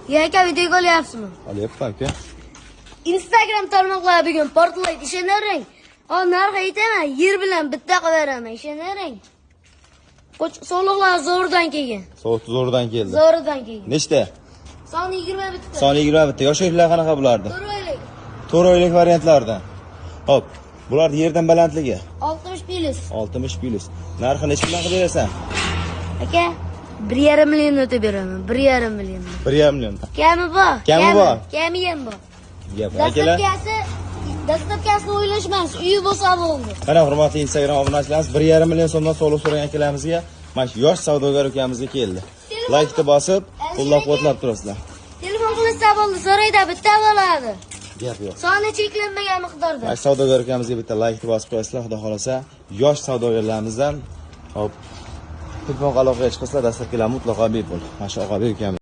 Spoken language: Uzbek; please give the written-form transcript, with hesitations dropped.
Aka video qolyapsizmi? Olyapman aka. Instagram tarmoqlari bugun portlaydi, ishonavering. Narx aytaman, yer bilan bitta qilveraman, ishonavering. Soliqlar zo'rdan kelgan. Zo'rdan keldi. Zo'rdan kelgan. Nechta? Soni 20 bitta. Soni 20 bitta. Yosh yigitlar qanaqa bo'lardi? 4 oylik. 4 oylik variantlardan. Hop, bularning yerdan balandligi 60 plus. 60 plus. Narxi nech bilan qilib berasan? Aka, 1,5 million o'tib beraman. 1,5 million. 1,5 million. Kami bor. Kami bor. Kami ham bor. Gap akalar. Dastlabkasini o'ylashmas, uyi bo'lsa bo'ldi. Mana hurmatli Instagram obunachilarimiz 1,5 million so'mdan soliq so'ragan akalarimizga mana shu yosh savdogar ukamizga keldi. Like bosib, qo'llab-quvvatlab turasizlar. Telefon qilsa bo'ldi, so'rayda bitta bo'ladi. Gap yo'q. Soni cheklanmagan miqdorda. Mana savdogar ukamizga bitta like bosib qo'yasizlar, xudo xolasa, yosh savdogarlarimizdan hop telefon aloqaga chiqasizlar, dastlabkilar mutlaqo bepul. Mana shu og'abek ukamiz